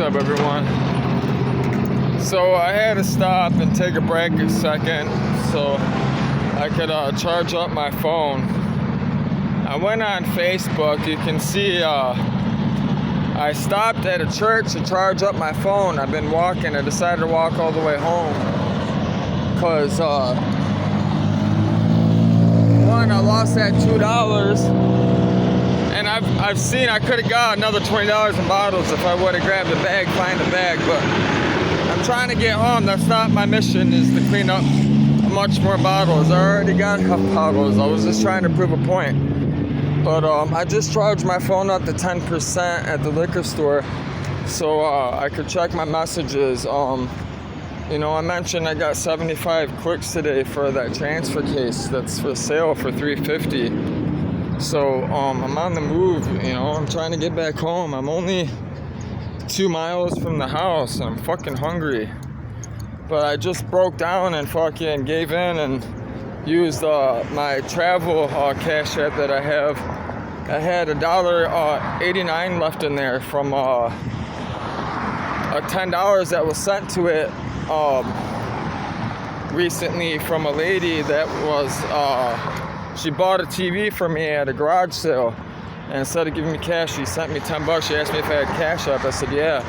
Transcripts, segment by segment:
What's up, everyone? So I had to stop and take a break a second so I could charge up my phone. I went on Facebook. You can see I stopped at a church to charge up my phone. I've been walking. I decided to walk all the way home because one, I lost that $2. And I've seen I could have got another $20 in bottles if I would have grabbed a bag, find a bag, but I'm trying to get home. That's not my mission, is to clean up much more bottles. I already got enough bottles. I was just trying to prove a point. But I just charged my phone up to 10% at the liquor store so I could check my messages. I mentioned I got 75 clicks today for that transfer case that's for sale for $350. So I'm on the move, I'm trying to get back home. I'm only 2 miles from the house and I'm fucking hungry. But I just broke down and fucking gave in and used my travel cash app that I have. I had $1.89 left in there from $10 that was sent to it recently from a lady that was she bought a TV for me at a garage sale, and instead of giving me cash, she sent me $10. She asked me if I had cash up. I said, yeah.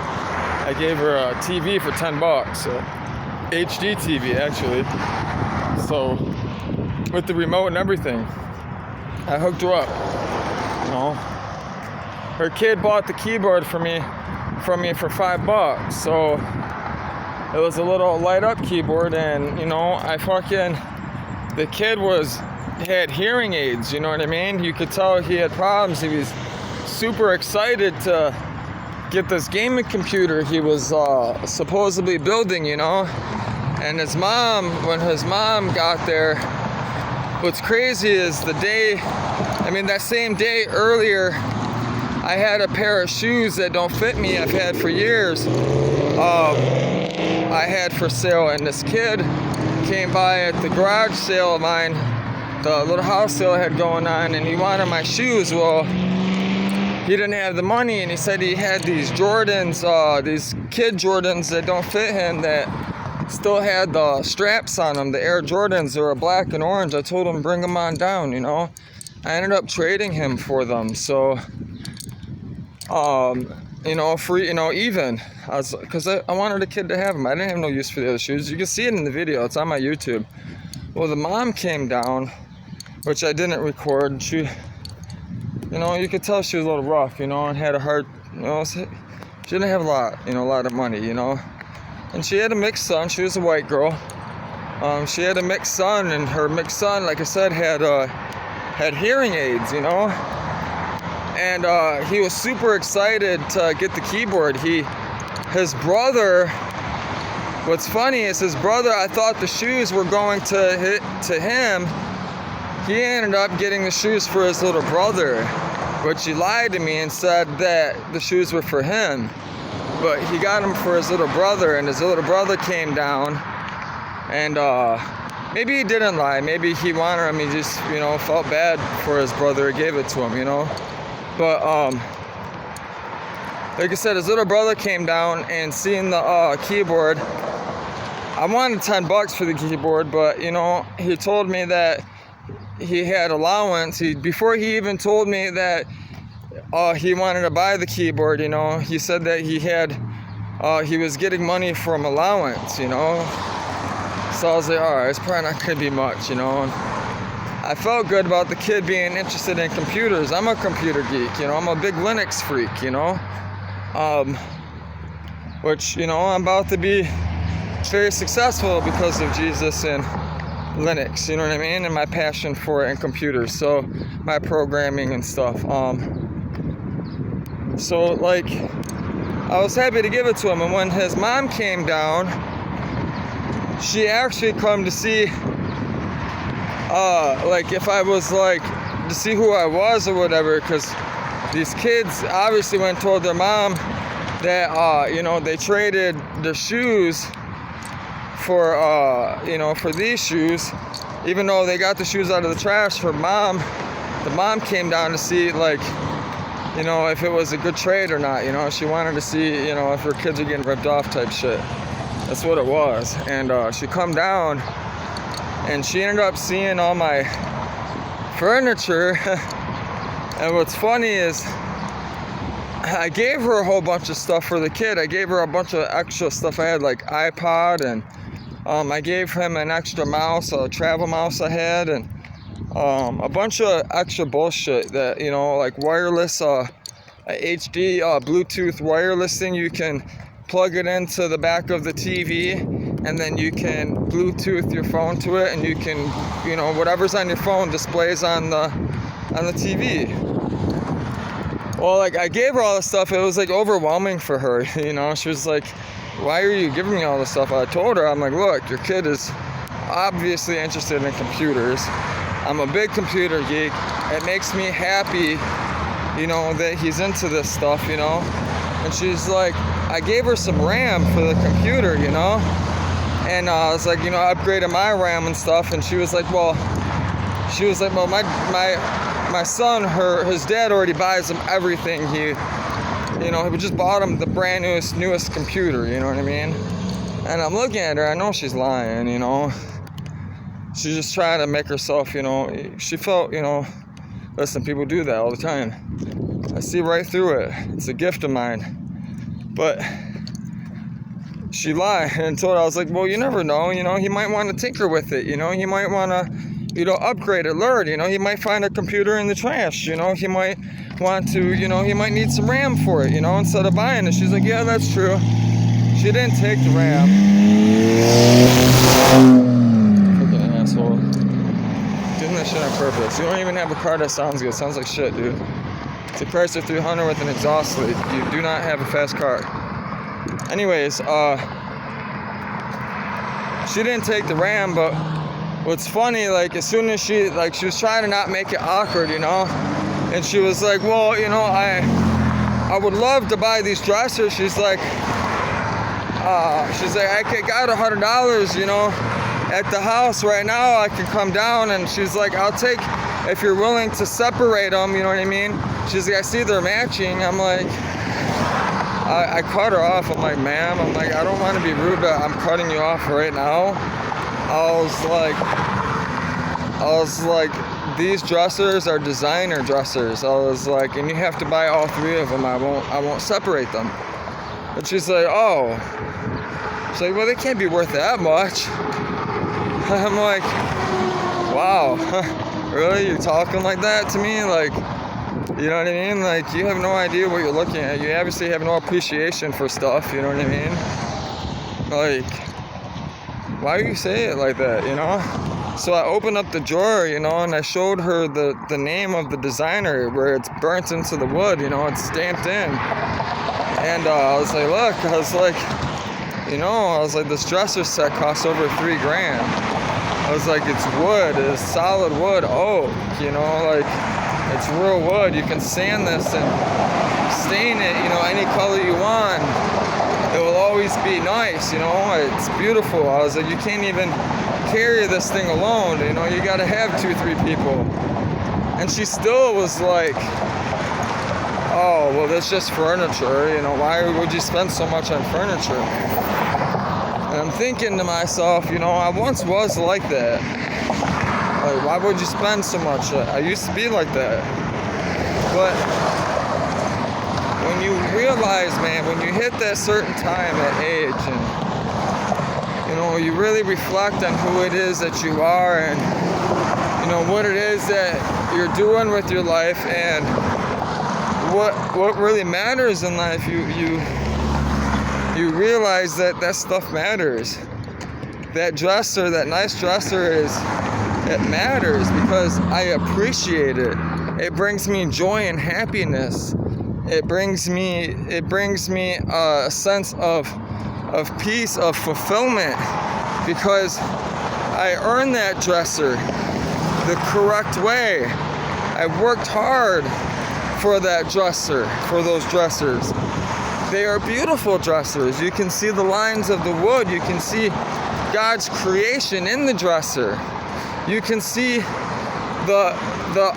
I gave her a TV for $10, so HD TV actually. So with the remote and everything, I hooked her up. Her kid bought the keyboard from me for $5. So it was a little light up keyboard, and the kid had hearing aids, you know what I mean? You could tell he had problems. He was super excited to get this gaming computer he was supposedly building, And when his mom got there, what's crazy is that same day earlier, I had a pair of shoes that don't fit me, I've had for years, I had for sale, and this kid came by at the garage sale of mine, the little house sale I had going on, and he wanted my shoes. Well, he didn't have the money, and he said he had these Jordans, these kid Jordans that don't fit him, that still had the straps on them, the Air Jordans. They were black and orange. I told him bring them on down, I ended up trading him for them. So, free, even. Because I wanted the kid to have them. I didn't have no use for the other shoes. You can see it in the video. It's on my YouTube. Well, the mom came down, which I didn't record. She, you could tell she was a little rough, and had a hard, she didn't have a lot of money, And she had a mixed son. She was a white girl. She had a mixed son, and her mixed son, like I said, had hearing aids, And he was super excited to get the keyboard. His brother, what's funny is his brother, I thought the shoes were going to him. He ended up getting the shoes for his little brother, which he lied to me and said that the shoes were for him. But he got them for his little brother, and his little brother came down, and maybe he didn't lie. Maybe he wanted them. He just, felt bad for his brother. He gave it to him, But, like I said, his little brother came down and seeing the keyboard. I wanted $10 for the keyboard, but, he told me that he had allowance. Before he even told me that he wanted to buy the keyboard, he said that he was getting money from allowance, So I was like, all right, it's probably not going to be much, And I felt good about the kid being interested in computers. I'm a computer geek, I'm a big Linux freak, which, I'm about to be very successful because of Jesus and Linux, you know what I mean? And my passion for it and computers, so my programming and stuff. So, I was happy to give it to him. And when his mom came down, she actually come to see, if I was, to see who I was or whatever, because these kids obviously went and told their mom that, they traded the shoes for these shoes, even though they got the shoes out of the trash. The mom came down to see, you know, if it was a good trade or not. You know, she wanted to see, you know, if her kids are getting ripped off type shit. That's what it was. And she come down, and she ended up seeing all my furniture. And what's funny is I gave her a whole bunch of stuff for the kid. I gave her a bunch of extra stuff I had, like iPod, and I gave him an extra mouse, a travel mouse I had, and a bunch of extra bullshit that, you know, like wireless, a HD Bluetooth wireless thing. You can plug it into the back of the TV, and then you can Bluetooth your phone to it, and you can, you know, whatever's on your phone displays on the TV. Well, like, I gave her all this stuff. It was like overwhelming for her, you know. She was like, why are you giving me all this stuff? I told her, I'm like, look, your kid is obviously interested in computers. I'm a big computer geek. It makes me happy, you know, that he's into this stuff, you know. And she's like, I gave her some RAM for the computer, you know. And I was like, you know, I upgraded my RAM and stuff. And she was like, well, my son, his dad already buys him everything. We just bought him the brand newest computer, you know what I mean? And I'm looking at her, I know she's lying, you know. She's just trying to make herself, you know, she felt, you know, listen, people do that all the time. I see right through it. It's a gift of mine. But she lied and told her, I was like, well, you never know, you know, he might want to tinker with it, you know, he might want to, you know, upgrade it, learn, you know, he might find a computer in the trash, you know, he might want to, you know, he might need some RAM for it, you know, instead of buying it. She's like, yeah, that's true. She didn't take the RAM. Fucking asshole. Doing that shit on purpose. You don't even have a car that sounds good. Sounds like shit, dude. It's a Chrysler 300 with an exhaust lead. You do not have a fast car. Anyways, she didn't take the RAM, but what's funny, like, as soon as she was trying to not make it awkward, you know, and she was like, well, you know, I would love to buy these dressers. She's like, I got $100, you know, at the house right now. I can come down, and she's like, I'll take, if you're willing to separate them, you know what I mean? She's like, I see they're matching. I'm like, I cut her off. I'm like, ma'am, I don't want to be rude, but I'm cutting you off right now. I was like, these dressers are designer dressers. I was like, and you have to buy all three of them. I won't separate them. And she's like, oh. She's like, well, they can't be worth that much. I'm like, wow, really? You're talking like that to me? Like, you know what I mean? Like, you have no idea what you're looking at. You obviously have no appreciation for stuff, you know what I mean? Like, why do you say it like that, you know? So I opened up the drawer, you know, and I showed her the name of the designer where it's burnt into the wood, you know, it's stamped in. And I was like, look, this dresser set costs over $3,000. I was like, it's wood, it's solid wood, oak, you know, like, it's real wood. You can sand this and stain it, you know, any color you want. It will always be nice, you know, it's beautiful. I was like, you can't even carry this thing alone, you know, you gotta have 2-3 people. And she still was like, oh, well, that's just furniture, you know, why would you spend so much on furniture? And I'm thinking to myself, you know, I once was like that. Like, why would you spend so much? I used to be like that. But when you realize, man, when you hit that certain time, that age, and, you know, you really reflect on who it is that you are, and, you know, what it is that you're doing with your life, and what really matters in life, you realize that stuff matters. That dresser, that nice dresser it matters because I appreciate it. It brings me joy and happiness. It brings me a sense of peace, of fulfillment, because I earned that dresser the correct way. I worked hard for that dresser, for those dressers. They are beautiful dressers. You can see the lines of the wood. You can see God's creation in the dresser. You can see the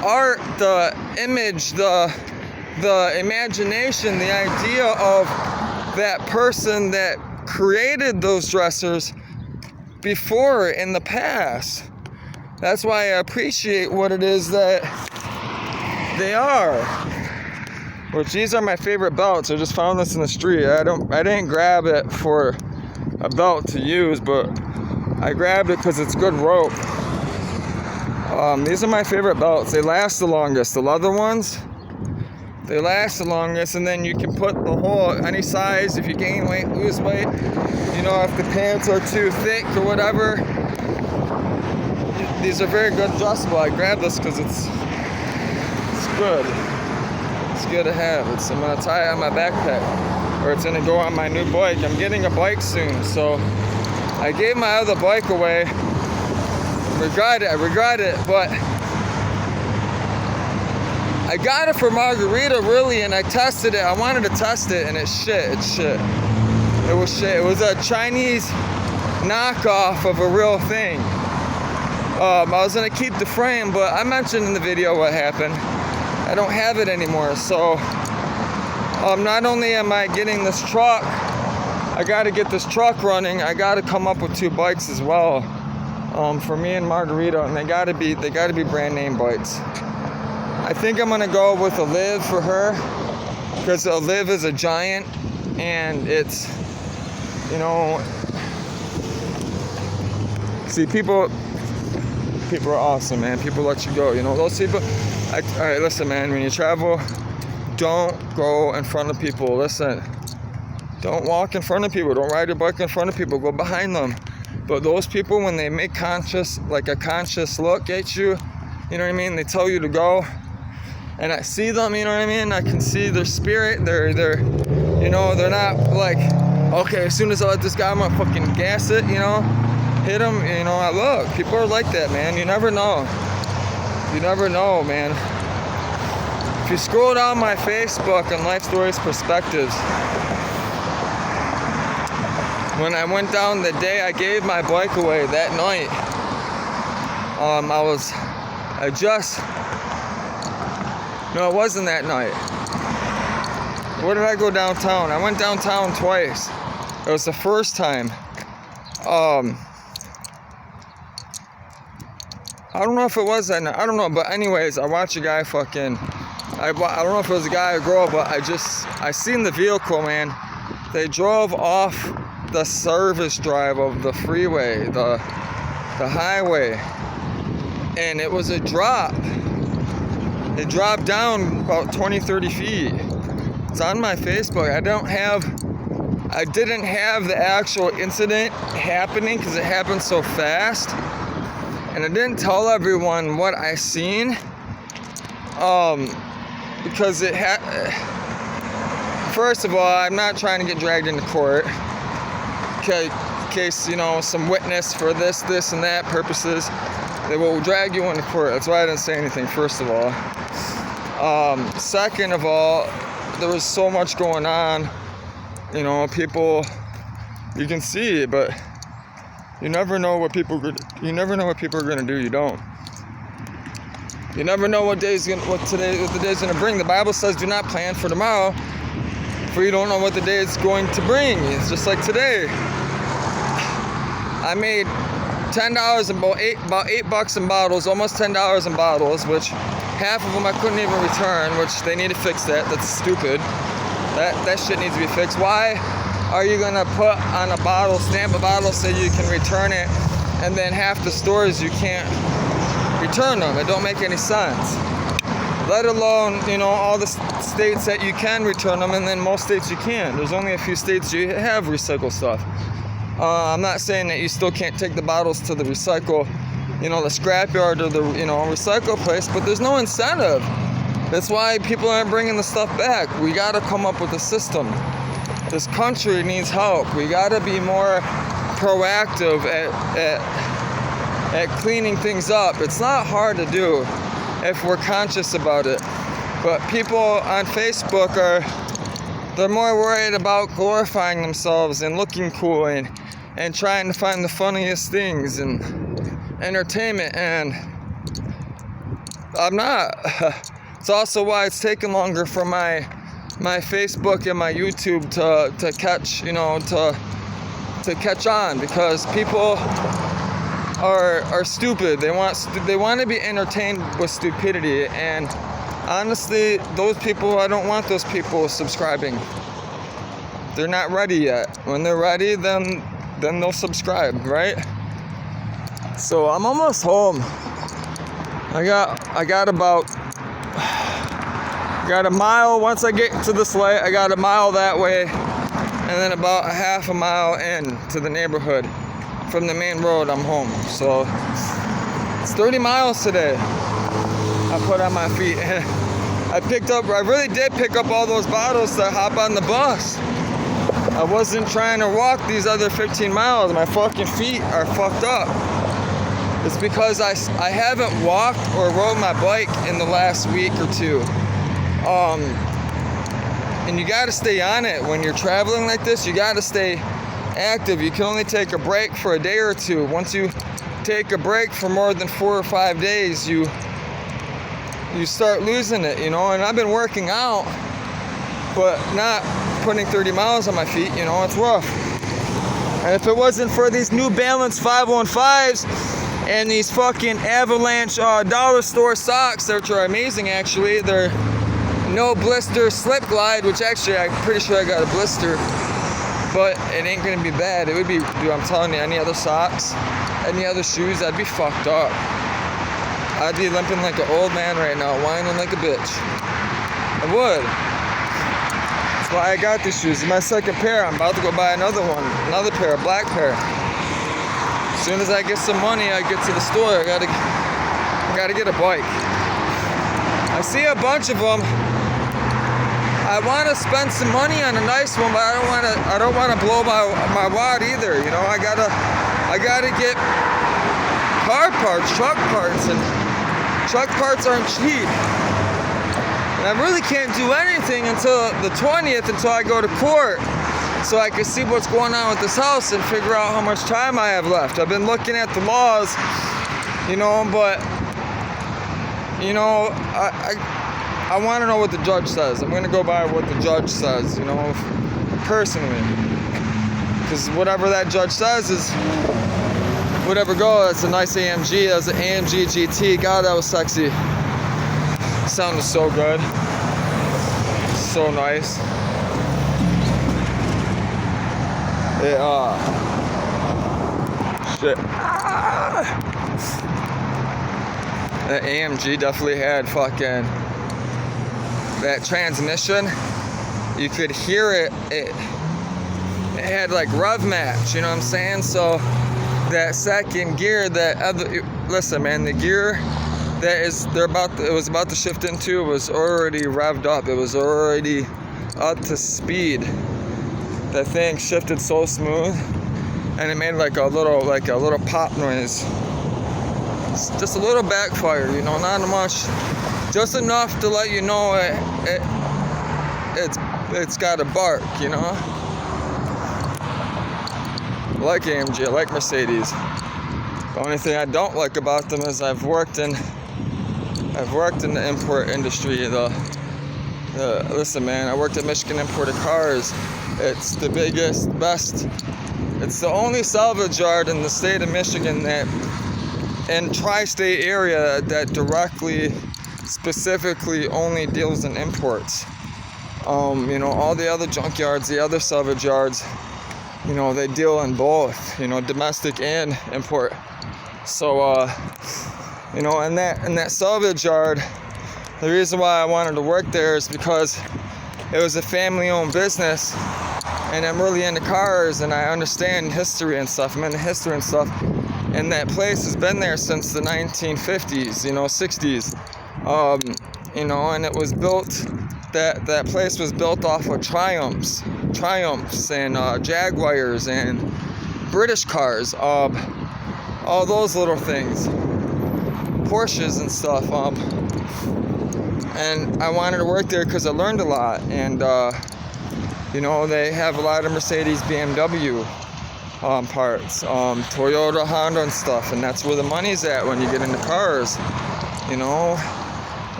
art, the image, the the imagination, the idea of that person that created those dressers before in the past. That's why I appreciate what it is that they are. Which these are my favorite belts. I just found this in the street. I didn't grab it for a belt to use, but I grabbed it because it's good rope. These are my favorite belts. They last the longest. The leather ones, they last the longest, and then you can put the whole, any size, if you gain weight, lose weight, you know, if the pants are too thick or whatever. These are very good adjustable. I grabbed this because it's good. It's good to have. I'm gonna tie it on my backpack, or it's gonna go on my new bike. I'm getting a bike soon, so I gave my other bike away. I regret it, but I got it for Margarita, really, and I tested it. I wanted to test it, and it's shit. It was shit. It was a Chinese knockoff of a real thing. I was gonna keep the frame, but I mentioned in the video what happened. I don't have it anymore, so not only am I getting this truck, I gotta get this truck running, I gotta come up with 2 bikes as well, for me and Margarita, and they gotta be brand name bikes. I think I'm gonna go with a Liv for her, because a Liv is a giant, and it's, you know, see, people are awesome, man. People let you go, you know, those people. All right, listen, man, when you travel, don't go in front of people. Listen, don't walk in front of people. Don't ride your bike in front of people. Go behind them. But those people, when they make a conscious look at you, you know what I mean? They tell you to go, and I see them, you know what I mean? I can see their spirit. They're, you know, they're not like, okay, as soon as I let this guy, I'm gonna fucking gas it, you know, hit him, you know. Look, people are like that, man. You never know. You never know, man. If you scroll down my Facebook on Life Stories Perspectives, when I went down the day I gave my bike away that night, no, it wasn't that night. Where did I go downtown? I went downtown twice. It was the first time. I don't know if it was that night. I don't know, but anyways, I watched a guy fucking, I don't know if it was a guy or girl, but I seen the vehicle, man. They drove off the service drive of the freeway, the highway, and it was a drop. It dropped down about 20-30 feet. It's on my Facebook. I didn't have the actual incident happening because it happened so fast, and I didn't tell everyone what I seen, because first of all, I'm not trying to get dragged into court, in case, you know, some witness for this and that purposes, they will drag you into court. That's why I didn't say anything, first of all. Second of all, there was so much going on, you know, people, you can see it, but you never know what people are gonna do. You don't. You never know what the day's gonna bring. The Bible says, "Do not plan for tomorrow, for you don't know what the day is going to bring." It's just like today. I made $10 and about $8 in bottles, almost $10 in bottles, which half of them I couldn't even return, which they need to fix that. That's stupid. That shit needs to be fixed. Why are you gonna put on a bottle, stamp a bottle so you can return it, and then half the stores you can't return them? It don't make any sense. Let alone, you know, all the states that you can return them, and then most states you can't. There's only a few states you have recycle stuff. I'm not saying that you still can't take the bottles to the recycle, you know, the scrapyard or the, you know, recycle place, but there's no incentive. That's why people aren't bringing the stuff back. We gotta come up with a system. This country needs help. We gotta be more proactive at cleaning things up. It's not hard to do if we're conscious about it. But people on Facebook they're more worried about glorifying themselves and looking cool and trying to find the funniest things and entertainment. And I'm not. It's also why it's taken longer for my Facebook and my YouTube to catch, to catch on, because people are stupid. They want to be entertained with stupidity, and honestly, those people, I don't want those people subscribing. They're not ready yet. When they're ready, then they'll subscribe, right? So I'm almost home. I got a mile. Once I get to this light, I got a mile that way, and then about a half a mile in to the neighborhood. From the main road, I'm home. So it's 30 miles today I put on my feet. I really did pick up all those bottles to hop on the bus. I wasn't trying to walk these other 15 miles. My fucking feet are fucked up. It's because I haven't walked or rode my bike in the last week or two. And you gotta stay on it when you're traveling like this. You gotta stay active. You can only take a break for a day or two. Once you take a break for more than 4 or 5 days, you start losing it, And I've been working out, but not putting 30 miles on my feet, it's rough. And if it wasn't for these New Balance 515s and these fucking Avalanche dollar store socks, which are amazing actually, they're no blister slip glide, which actually I'm pretty sure I got a blister, but it ain't gonna be bad. It would be, dude, I'm telling you, any other socks, any other shoes, I'd be fucked up. I'd be limping like an old man right now, whining like a bitch. I would. That's why I got these shoes. It's my second pair. I'm about to go buy another pair, a black pair. As soon as I get some money, I get to the store. I gotta get a bike. I see a bunch of them. I want to spend some money on a nice one, but I don't want to blow my wad either. I gotta get car parts, truck parts, and truck parts aren't cheap. And I really can't do anything until the 20th, until I go to court, so I can see what's going on with this house and figure out how much time I have left. I've been looking at the laws, but I want to know what the judge says. I'm going to go by what the judge says, personally. Because whatever that judge says is whatever goes. That's a nice AMG. That's an AMG GT. God, that was sexy. Sounded so good. So nice. Shit. The AMG definitely had fucking that transmission. You could hear it. It had like rev match, you know what I'm saying? So that second gear, listen, man, the gear it was about to shift into was already revved up. It was already up to speed. That thing shifted so smooth, and it made like a little pop noise. Just a little backfire, not much, just enough to let you know it's got a bark, I like AMG, I like Mercedes. The only thing I don't like about them is I've worked in the import industry. Listen, man, I worked at Michigan Imported Cars. It's the biggest, best. It's the only salvage yard in the state of Michigan in tri-state area that directly, specifically only deals in imports. All the other junkyards, the other salvage yards, they deal in both, domestic and import. So, in that salvage yard, the reason why I wanted to work there is because it was a family-owned business, and I'm really into cars, and I understand history and stuff. I'm into history and stuff, and that place has been there since the 1950s, 60s, and it was built. That place was built off of Triumphs, and Jaguars and British cars, all those little things, Porsches and stuff. And I wanted to work there because I learned a lot, and they have a lot of Mercedes, BMW parts, Toyota, Honda and stuff, and that's where the money's at when you get into cars,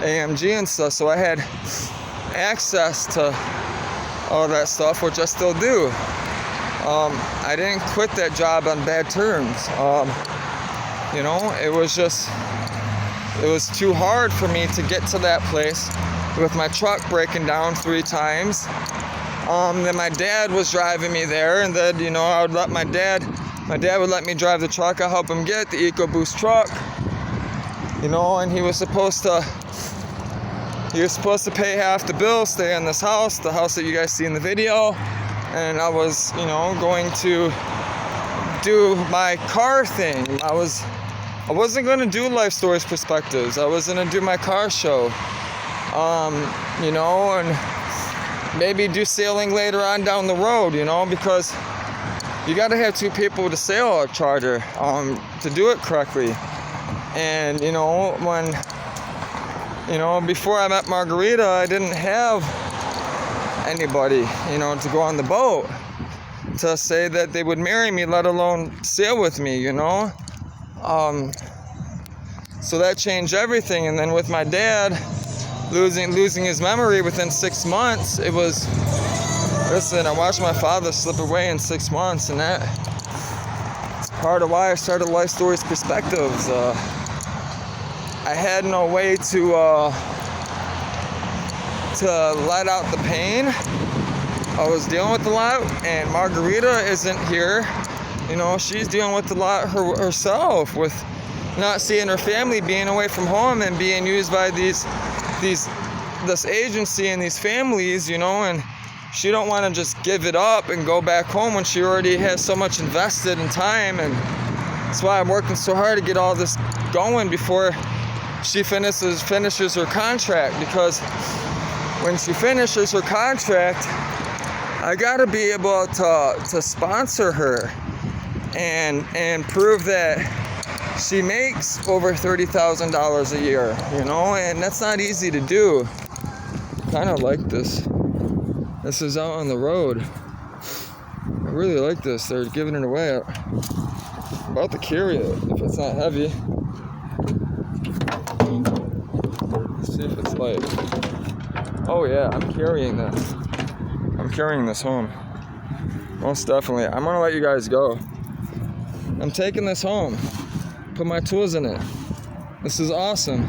AMG and stuff, so I had access to all that stuff, which I still do. I didn't quit that job on bad terms. You know, it was too hard for me to get to that place with my truck breaking down 3 times. Then my dad was driving me there, and then, you know, I would let my dad would let me drive the truck. I help him get the EcoBoost truck, you know, and he was supposed to pay half the bill, stay in this house, the house that you guys see in the video, and I was, you know, going to do my car thing. I wasn't going to do Life Stories Perspectives. I was going to do my car show, you know, and maybe do sailing later on down the road, you know, because you got to have 2 people to sail a charter to do it correctly. And, you know, before I met Margarita, I didn't have anybody, you know, to go on the boat to say that they would marry me, let alone sail with me, you know. So that changed everything. And then with my dad losing his memory within 6 months, I watched my father slip away in 6 months, and that's part of why I started Life Stories Perspectives. I had no way to let out the pain. I was dealing with a lot, and Margarita isn't here. You know, she's dealing with a lot herself, with not seeing her family, being away from home, and being used by this agency and these families, you know, and she don't want to just give it up and go back home when she already has so much invested in time. And that's why I'm working so hard to get all this going before she finishes her contract, because when she finishes her contract, I gotta be able to sponsor her and prove that she makes over $30,000 a year, you know, and that's not easy to do. Kind of like this. This is out on the road. I really like this. They're giving it away. I'm about to carry it if it's not heavy. Let's see if it's light. Oh yeah, I'm carrying this. I'm carrying this home. Most definitely. I'm gonna let you guys go. I'm taking this home. Put my tools in it. This is awesome.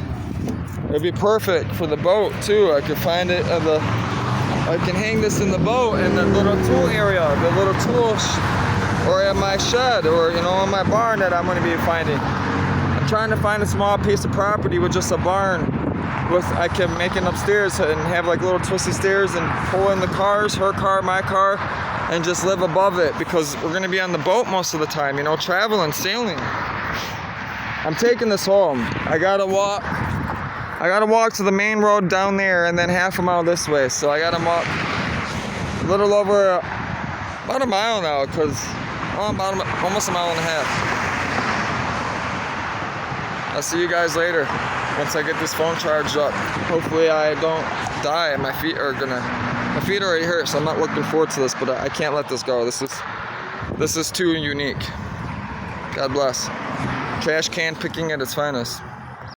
It'd be perfect for the boat too. I could find it I can hang this in the boat in the little tool area, the little tool or in my shed, or, you know, in my barn that I'm going to be finding. I'm trying to find a small piece of property with just a barn I can make it upstairs and have like little twisty stairs and pull in the cars, her car, my car, and just live above it, because we're going to be on the boat most of the time, you know, traveling, sailing. I'm taking this home. I gotta walk to the main road down there and then half a mile this way. So I gotta walk a little over about a mile now, because almost a mile and a half. I'll see you guys later once I get this phone charged up. Hopefully I don't die. My feet already hurt, so I'm not looking forward to this, but I can't let this go. This is too unique. God bless. Trash can picking at its finest.